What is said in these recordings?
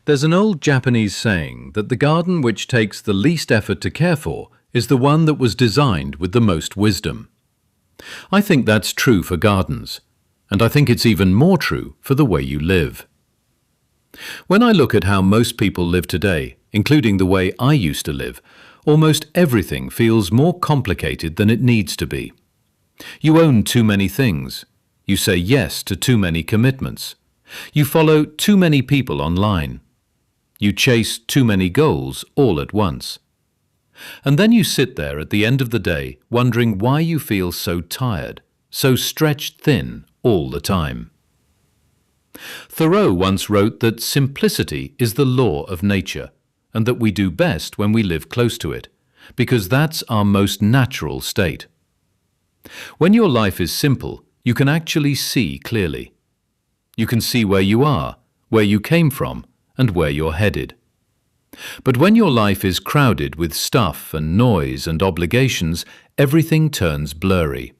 There's an old Japanese saying that the garden which takes the least effort to care for is the one that was designed with the most wisdom. I think that's true for gardens, and I think it's even more true for the way you live. When I look at how most people live today, including the way I used to live, almost everything feels more complicated than it needs to be. You own too many things. You say yes to too many commitments. You follow too many people online. You chase too many goals all at once. And then you sit there at the end of the day wondering why you feel so tired, so stretched thin all the time. Thoreau once wrote that simplicity is the law of nature, and that we do best when we live close to it, because that's our most natural state. When your life is simple, you can actually see clearly. You can see where you are, where you came from, and where you're headed. But when your life is crowded with stuff and noise and obligations, everything turns blurry.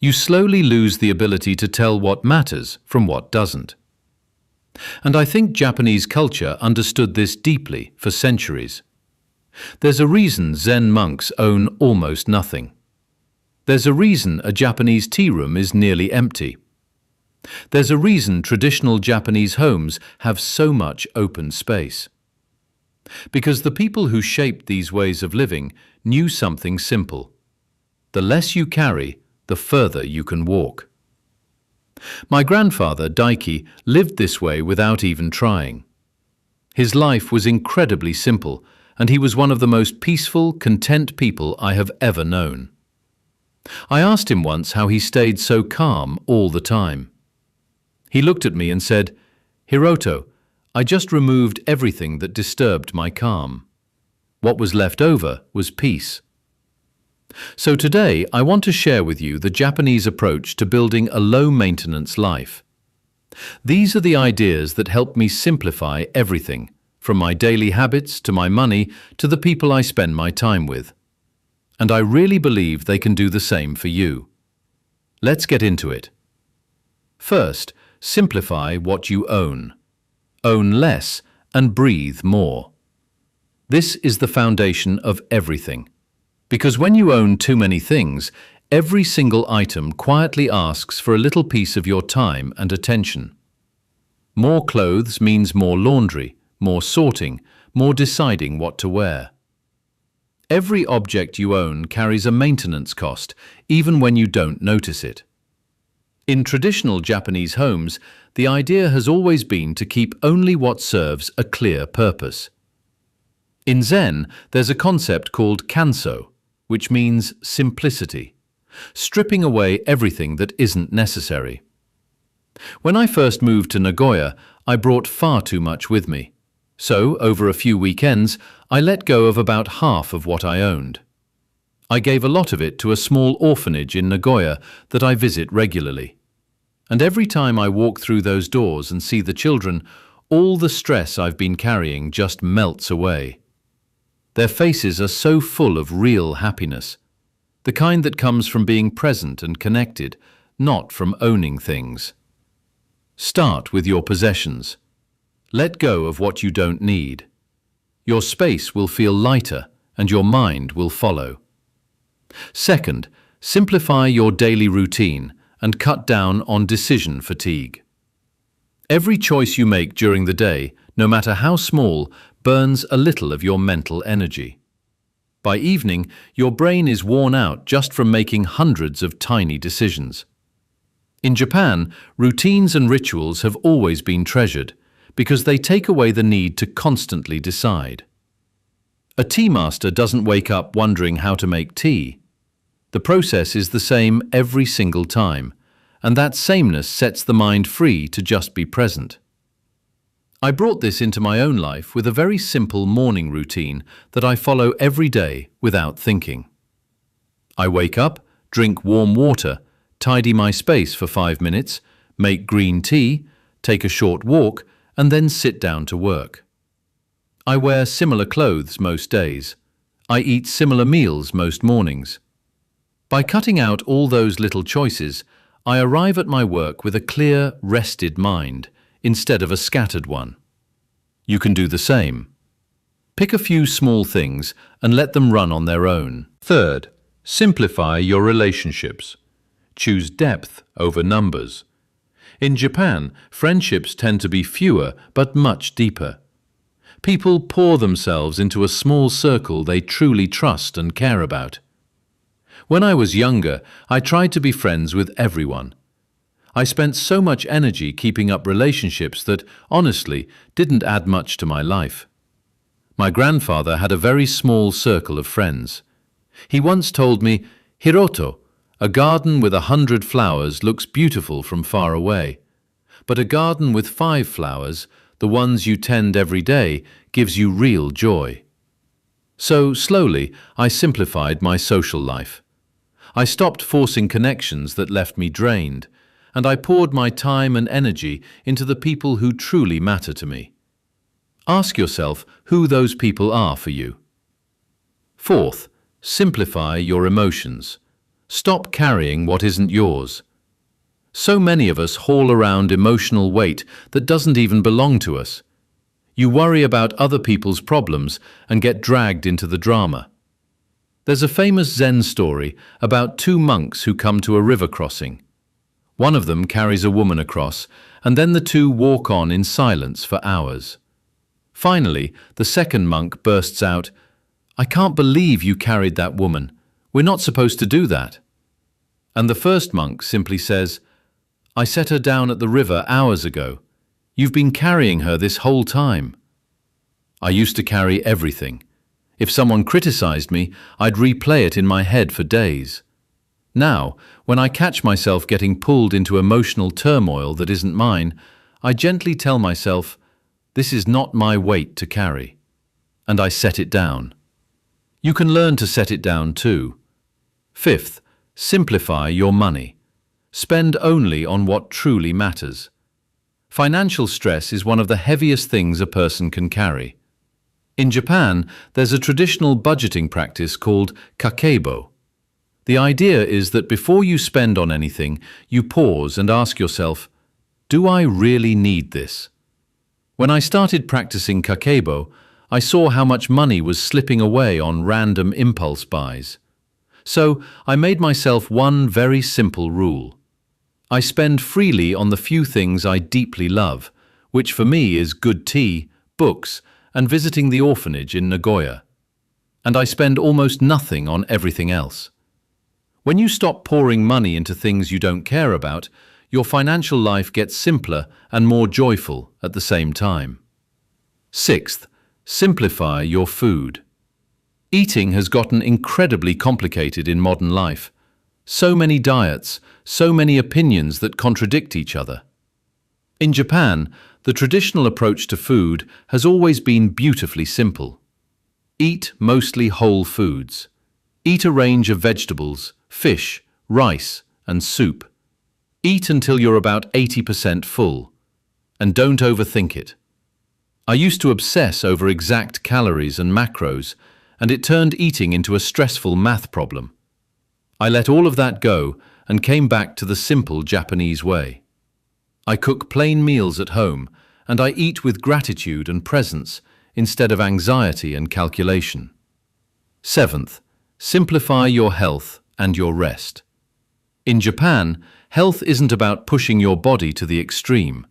You slowly lose the ability to tell what matters from what doesn't. And I think Japanese culture understood this deeply for centuries. There's a reason Zen monks own almost nothing. There's a reason a Japanese tea room is nearly empty. There's a reason traditional Japanese homes have so much open space. Because the people who shaped these ways of living knew something simple. The less you carry, the further you can walk. My grandfather, Daiki, lived this way without even trying. His life was incredibly simple, and he was one of the most peaceful, content people I have ever known. I asked him once how he stayed so calm all the time. He looked at me and said, "Hiroto, I just removed everything that disturbed my calm. What was left over was peace." So today, I want to share with you the Japanese approach to building a low-maintenance life. These are the ideas that help me simplify everything, from my daily habits to my money to the people I spend my time with. And I really believe they can do the same for you. Let's get into it. First, simplify what you own. Own less and breathe more. This is the foundation of everything. Because when you own too many things, every single item quietly asks for a little piece of your time and attention. More clothes means more laundry, more sorting, more deciding what to wear. Every object you own carries a maintenance cost, even when you don't notice it. In traditional Japanese homes, the idea has always been to keep only what serves a clear purpose. In Zen, there's a concept called kanso, which means simplicity, stripping away everything that isn't necessary. When I first moved to Nagoya, I brought far too much with me. So, over a few weekends, I let go of about half of what I owned. I gave a lot of it to a small orphanage in Nagoya that I visit regularly. And every time I walk through those doors and see the children, all the stress I've been carrying just melts away. Their faces are so full of real happiness, the kind that comes from being present and connected, not from owning things. Start with your possessions. Let go of what you don't need. Your space will feel lighter and your mind will follow. Second, simplify your daily routine and cut down on decision fatigue. Every choice you make during the day, no matter how small, burns a little of your mental energy. By evening, your brain is worn out just from making hundreds of tiny decisions. In Japan, routines and rituals have always been treasured because they take away the need to constantly decide. A tea master doesn't wake up wondering how to make tea. The process is the same every single time, and that sameness sets the mind free to just be present. I brought this into my own life with a very simple morning routine that I follow every day without thinking. I wake up, drink warm water, tidy my space for 5 minutes, make green tea, take a short walk, and then sit down to work. I wear similar clothes most days. I eat similar meals most mornings. By cutting out all those little choices, I arrive at my work with a clear, rested mind, instead of a scattered one. You can do the same. Pick a few small things and let them run on their own. Third, simplify your relationships. Choose depth over numbers. In Japan, friendships tend to be fewer but much deeper. People pour themselves into a small circle they truly trust and care about. When I was younger, I tried to be friends with everyone. I spent so much energy keeping up relationships that, honestly, didn't add much to my life. My grandfather had a very small circle of friends. He once told me, "Hiroto, a garden with 100 flowers looks beautiful from far away, but a garden with 5 flowers, the ones you tend every day, gives you real joy." So, slowly, I simplified my social life. I stopped forcing connections that left me drained, and I poured my time and energy into the people who truly matter to me. Ask yourself who those people are for you. Fourth, simplify your emotions. Stop carrying what isn't yours. So many of us haul around emotional weight that doesn't even belong to us. You worry about other people's problems and get dragged into the drama. There's a famous Zen story about 2 monks who come to a river crossing. One of them carries a woman across, and then the two walk on in silence for hours. Finally, the second monk bursts out, "I can't believe you carried that woman. We're not supposed to do that." And the first monk simply says, "I set her down at the river hours ago. You've been carrying her this whole time." I used to carry everything. If someone criticized me, I'd replay it in my head for days. Now, when I catch myself getting pulled into emotional turmoil that isn't mine, I gently tell myself, "This is not my weight to carry," and I set it down. You can learn to set it down too. Fifth, simplify your money. Spend only on what truly matters. Financial stress is one of the heaviest things a person can carry. In Japan, there's a traditional budgeting practice called kakeibo. The idea is that before you spend on anything, you pause and ask yourself, "Do I really need this?" When I started practicing kakeibo, I saw how much money was slipping away on random impulse buys. So I made myself one very simple rule. I spend freely on the few things I deeply love, which for me is good tea, books, and visiting the orphanage in Nagoya. And I spend almost nothing on everything else. When you stop pouring money into things you don't care about, your financial life gets simpler and more joyful at the same time. Sixth, simplify your food. Eating has gotten incredibly complicated in modern life. So many diets, so many opinions that contradict each other. In Japan, the traditional approach to food has always been beautifully simple. Eat mostly whole foods. Eat a range of vegetables, fish, rice, and soup. Eat until you're about 80% full. And don't overthink it. I used to obsess over exact calories and macros, and it turned eating into a stressful math problem. I let all of that go and came back to the simple Japanese way. I cook plain meals at home, and I eat with gratitude and presence instead of anxiety and calculation. Seventh, simplify your health and your rest. In Japan, health isn't about pushing your body to the extreme.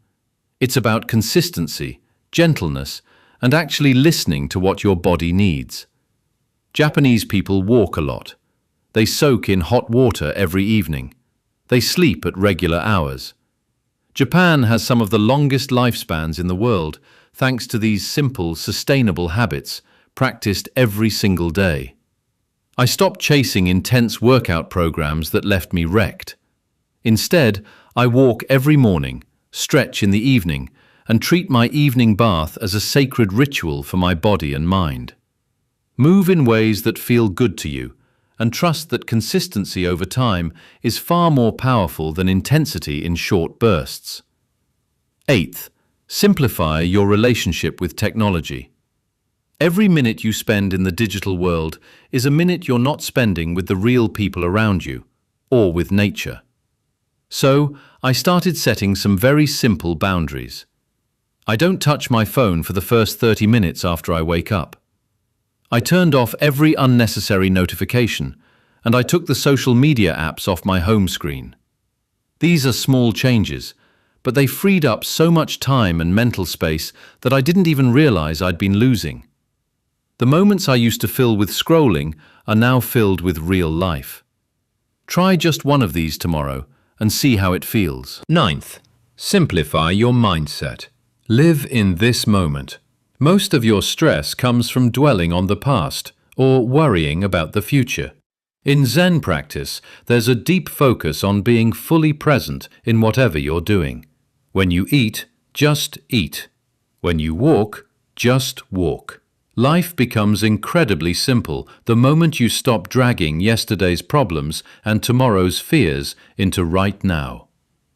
It's about consistency, gentleness, and actually listening to what your body needs. Japanese people walk a lot. They soak in hot water every evening. They sleep at regular hours. Japan has some of the longest lifespans in the world thanks to these simple, sustainable habits practiced every single day. I stopped chasing intense workout programs that left me wrecked. Instead, I walk every morning, stretch in the evening, and treat my evening bath as a sacred ritual for my body and mind. Move in ways that feel good to you, and trust that consistency over time is far more powerful than intensity in short bursts. Eighth, simplify your relationship with technology. Every minute you spend in the digital world is a minute you're not spending with the real people around you, or with nature. So, I started setting some very simple boundaries. I don't touch my phone for the first 30 minutes after I wake up. I turned off every unnecessary notification, and I took the social media apps off my home screen. These are small changes, but they freed up so much time and mental space that I didn't even realize I'd been losing. The moments I used to fill with scrolling are now filled with real life. Try just one of these tomorrow and see how it feels. Ninth, simplify your mindset. Live in this moment. Most of your stress comes from dwelling on the past or worrying about the future. In Zen practice, there's a deep focus on being fully present in whatever you're doing. When you eat, just eat. When you walk, just walk. Life becomes incredibly simple the moment you stop dragging yesterday's problems and tomorrow's fears into right now.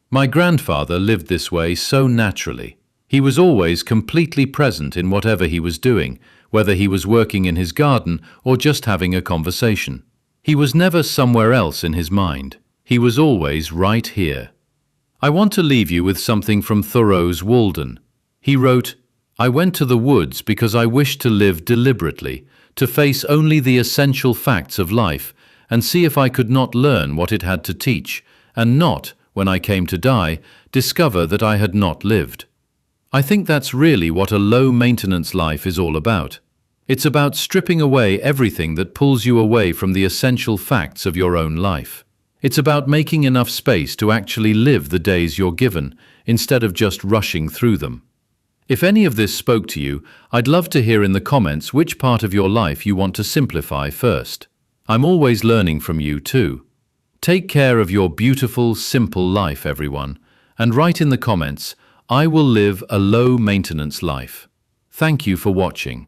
My grandfather lived this way so naturally. He was always completely present in whatever he was doing, whether he was working in his garden or just having a conversation. He was never somewhere else in his mind. He was always right here. I want to leave you with something from Thoreau's Walden. He wrote, "I went to the woods because I wished to live deliberately, to face only the essential facts of life, and see if I could not learn what it had to teach, and not, when I came to die, discover that I had not lived." I think that's really what a low-maintenance life is all about. It's about stripping away everything that pulls you away from the essential facts of your own life. It's about making enough space to actually live the days you're given, instead of just rushing through them. If any of this spoke to you, I'd love to hear in the comments which part of your life you want to simplify first. I'm always learning from you too. Take care of your beautiful, simple life, everyone, and write in the comments, "I will live a low-maintenance life." Thank you for watching.